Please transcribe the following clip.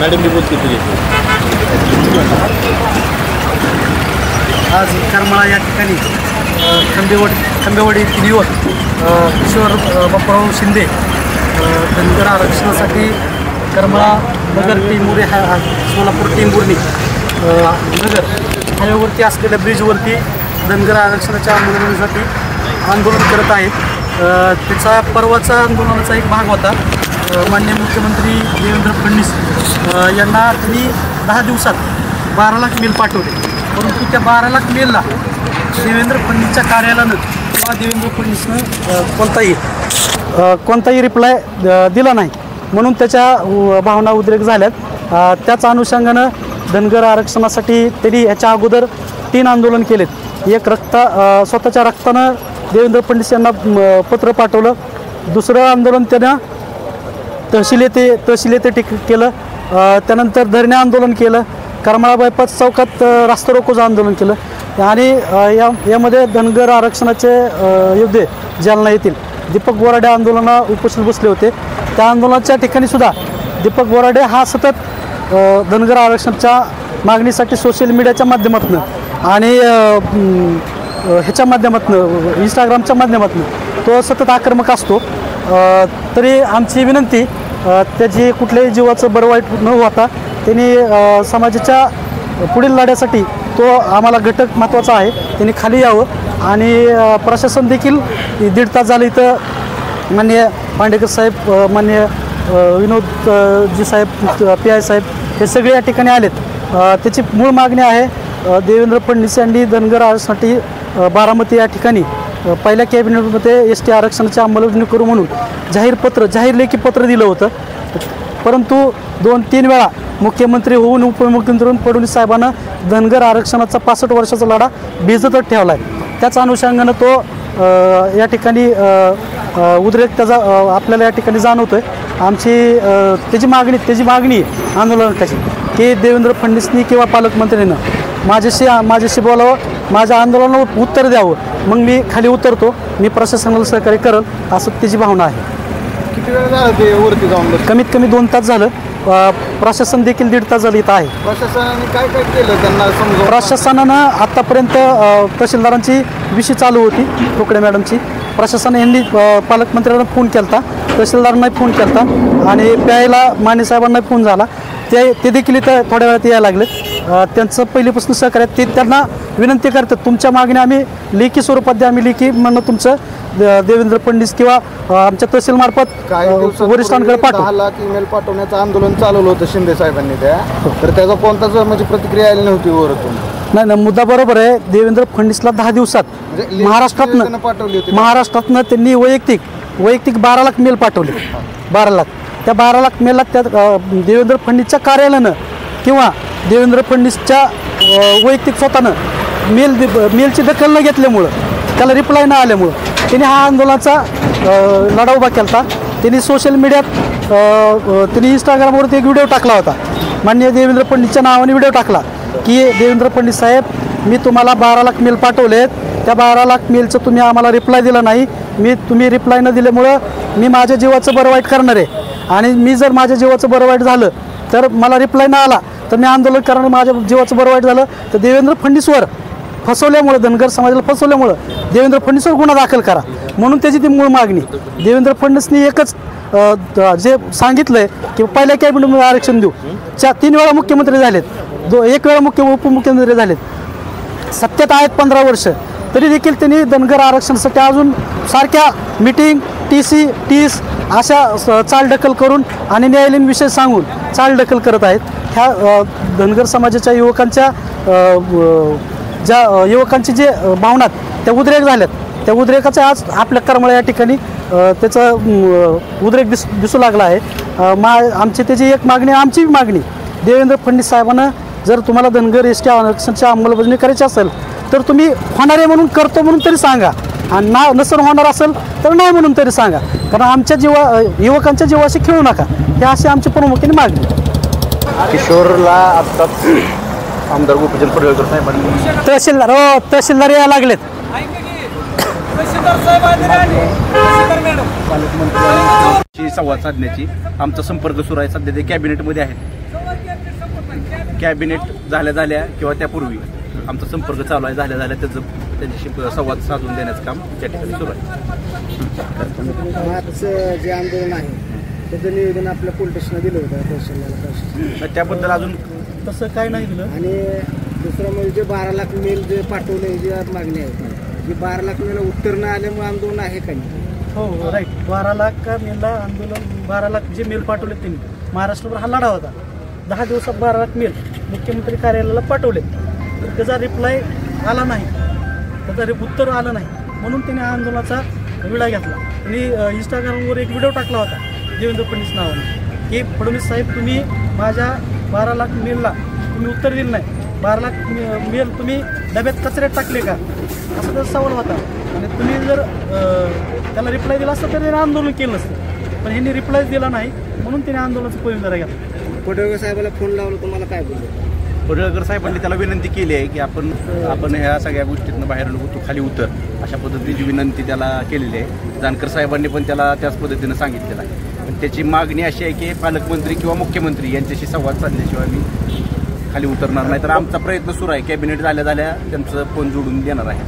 Madam बोलते तुझे आज करमाळा या ठिकाणी खंबेवाडी येथील युवक किशोर बापूराव शिंदे धनगर आरक्षणासाठी करमाळा नगर टेंभुर्णी सोलापूर टेंभुर्णी नगर हायवेवरती असलेल्या ब्रिजवरती धनगर आरक्षणाच्या आंदोलनासाठी आंदोलन करत आहेत। त्याचा परवाचा आंदोलनाचा एक भाग होता। माननीय मुख्यमंत्री देवेंद्र फडणवीस यांना त्यांनी 10 दिवसात 12 लाख मेल पाठवले, परंतु त्या 12 लाख मेलला देवेंद्र फडणवीसच्या कार्यालयानं किंवा देवेंद्र फडणवीसनं कोणताही रिप्लाय दिला नाही, म्हणून त्याच्या भावना उद्रेक झाल्यात। त्याच अनुषंगानं धनगर आरक्षणासाठी त्यांनी याच्या अगोदर 3 आंदोलन केलेत। एक स्वतःच्या रक्तानं देवेंद्र फडणवीस यांना पत्र पाठवलं, दुसरं आंदोलन त्यानं तहसील येथे केलं, त्यानंतर धरणे आंदोलन केलं, करमाळा बायपास चौकात रास्ता रोकोचं आंदोलन केलं आणि यामध्ये धनगर आरक्षणाचे योद्धे जालना येथील दीपक बोराडे आंदोलना उपस्थित बसले होते। त्या आंदोलनाच्या ठिकाणी सुद्धा दीपक बोराडे हा सतत धनगर आरक्षणाच्या मागणीसाठी सोशल मीडियाच्या माध्यमातून आणि ह्याच्या माध्यमातून इंस्टाग्रामच्या माध्यमातून तो सतत आक्रमक असतो। तरी आमची विनंती त्याची कुठल्याही जीवाचं बरं वाईट न होता त्यांनी समाजाच्या पुढील लढ्यासाठी तो आम्हाला घटक महत्त्वाचा आहे, त्यांनी खाली यावं आणि प्रशासन देखील 1.5 तास झालं इथं माननीय पांडेकर साहेब, माननीय विनोदजी साहेब, PI साहेब हे सगळे या ठिकाणी आलेत। त्याची मूळ मागणी आहे देवेंद्र फडणवीस यांनी धनगर आरक्षणासाठी बारामती या ठिकाणी पहिल्या कॅबिनेटमध्ये ST आरक्षणाची अंमलबजावणी करू म्हणून जाहीर लेखी पत्र दिलं होतं, परंतु 2-3 वेळा मुख्यमंत्री होऊन उपमुख्यमंत्री होऊन फडणवीस साहेबांना धनगर आरक्षणाचा 65 वर्षाचा लढा भिजतच ठेवला आहे। त्याच अनुषंगानं तो या ठिकाणी उद्रेक त्याचा आपल्याला या ठिकाणी जाणवतो आहे। आमची त्याची मागणी आंदोलनाची की देवेंद्र फडणवीसनी किंवा पालकमंत्र्यांनी माझ्याशी बोलावं, माझ्या आंदोलनावर उत्तर द्यावं, मग मी खाली उतरतो, मी प्रशासनाला सहकार्य करेल असं त्याची भावना आहे। किती वेळ झाला ते वरती जाऊन? कमीत कमी 2 तास झालं। प्रशासन देखील 1.5 तास झालं इथं आहे। प्रशासनाने काय केलं त्यांना समजा? प्रशासनानं आत्तापर्यंत तहसीलदारांची विषय चालू होती, टोकडे मॅडमची। प्रशासन यांनी पालकमंत्र्यांना फोन केला, तहसीलदारांना फोन केला आणि PIला माने साहेबांना फोन झाला, ते देखील इथं थोड्या वेळात यायला लागले। त्यांचं पहिलीपासून सहकार्य ते त्यांना विनंती करतात, तुमच्या मागण्या आम्ही लेखी स्वरूपात द्या, आम्ही लेखी म्हणणं तुमचं देवेंद्र फडणवीस किंवा आमच्या तहसीलमार्फत वरिष्ठांकडे पाठवू। 10 लाख ईमेल पाठवण्याचं आंदोलन चालवलं होतं शिंदे साहेबांनी, तर त्याचा कोणताच म्हणजे प्रतिक्रिया आली नव्हती वरतून? नाही, मुद्दा बरोबर आहे। देवेंद्र फडणवीसला 10 दिवसात महाराष्ट्रातनं त्यांनी वैयक्तिक 12 लाख मेल पाठवले। 12 लाख, त्या 12 लाख मेलला त्या देवेंद्र फडणवीसच्या कार्यालयानं किंवा देवेंद्र फडणवीसच्या वैयक्तिक स्वतःनं मेलची दखल न घेतल्यामुळं, त्याला रिप्लाय न आल्यामुळं त्यांनी हा आंदोलनाचा लढा उभा केला। त्यांनी सोशल मीडियात त्यांनी इंस्टाग्रामवरती एक व्हिडिओ टाकला होता, माननीय देवेंद्र फडणवीसच्या नावाने व्हिडिओ टाकला की देवेंद्र फडणवीस साहेब, मी तुम्हाला 12 लाख मेल पाठवलेत, त्या 12 लाख मेलचं तुम्ही आम्हाला रिप्लाय दिला नाही, तुम्ही रिप्लाय न दिल्यामुळं मी माझ्या जीवाचं बरं वाईट करणार आहे आणि मी जर माझ्या जीवाचं बरं वाईट झालं तर मला रिप्लाय न आला तर मी आंदोलन करणार, माझ्या जीवाचं बरं वाईट झालं तर देवेंद्र फडणवीसवर फसवल्यामुळं, धनगर समाजाला फसवल्यामुळं देवेंद्र फडणवीसवर गुन्हा दाखल करा, म्हणून त्याची ती मूळ मागणी। देवेंद्र फडणवीसनी एकच जे सांगितलं आहे की पहिल्या कॅबिनेटमध्ये आरक्षण देऊ, 3 वेळा मुख्यमंत्री झालेत, 1 वेळा उपमुख्यमंत्री झालेत, सत्तेत आहेत 15 वर्ष, तरी देखील त्यांनी धनगर आरक्षणासाठी अजून सारख्या मीटिंग, TC अशा चालढकल करून आणि न्यायालयीन विषय सांगून चालढकल करत आहेत। ह्या धनगर समाजाच्या युवकांची जे भावनात त्या उद्रेक झाल्यात, त्या उद्रेकाचा आज आपल्या करमाळा या ठिकाणी त्याचा उद्रेक दिसू लागला आहे। आमची त्याची एक मागणी, आमची मागणी देवेंद्र फडणवीस साहेबांना, जर तुम्हाला धनगर ST आरक्षणाची अंमलबजावणी करायची असेल तर तुम्ही होणार आहे म्हणून करतो म्हणून तरी सांगा, आणि नसेल होणार असेल तर नाही म्हणून तरी सांगा, कारण आमच्या युवकांच्या जीवाशी खेळू नका, ही अशी आमची प्रामुख्याने मागणी। किशोरला आत्ताच आमदार गोपीचंद पडळकर साहेबांनी तहसीलदार यायला लागलेत। संवाद साधण्याची आमचा संपर्क सुरू आहे, सध्या ते कॅबिनेटमध्ये आहेत। कॅबिनेट झाल्या किंवा त्यापूर्वी आमचा संपर्क चालू आहे, झाल्या त्यांच्याशी संवाद साधून देण्याचं काम त्या ठिकाणी सुरू आहे. आजचं जे आंदोलन आहे त्याचं निवेदन आपल्या पोलीस स्टेशनला दिलं होतं त्याबद्दल अजून तसं काय नाही दिलं. आणि दुसरं म्हणजे जे 12 लाख मेल जे पाठवले जी आज मागणी आहे की 12 लाख मेल उत्तर न आल्यामुळे आंदोलन आहे का नाही? हो राईट. 12 लाख मेलला आंदोलन, 12 लाख जे मेल पाठवले त्यांनी महाराष्ट्रभर हा लढा होता. 10 दिवसात 12 लाख मेल मुख्यमंत्री कार्यालयाला पाठवले, तर त्याचा रिप्लाय आला नाही, त्याचा उत्तर आलं नाही, म्हणून त्याने आंदोलनाचा विडा घेतला. त्यांनी इंस्टाग्रामवर एक व्हिडिओ टाकला होता देवेंद्र फडणवीस नावाने की फडणवीस साहेब तुम्ही माझ्या 12 लाख मेलला तुम्ही उत्तर दिलं नाही, 12 लाख मेल तुम्ही डब्यात कचऱ्यात टाकले का, असा त्याचा सवाल होता. आणि तुम्ही जर त्याला रिप्लाय दिला असता तर त्याने आंदोलन केलं नसतं, पण ह्यांनी रिप्लाय दिला नाही म्हणून त्याने आंदोलनाचा पवित्रा घेतला. पडळकर साहेबाला फोन लावला, तुम्हाला काय बोलले? पडळकर साहेबांनी त्याला विनंती केली आहे की आपण ह्या सगळ्या गोष्टीतनं बाहेर नको, खाली उतर, अशा पद्धतीची विनंती त्याला केलेली आहे. जानकर साहेबांनी पण त्याला त्याच पद्धतीनं सांगितलेलं आहे. पण त्याची मागणी अशी आहे की पालकमंत्री किंवा मुख्यमंत्री यांच्याशी संवाद साधल्याशिवाय मी खाली उतरणार नाही. तर आमचा प्रयत्न सुरू आहे, कॅबिनेट झाल्या त्यांचं फोन जोडून देणार आहे.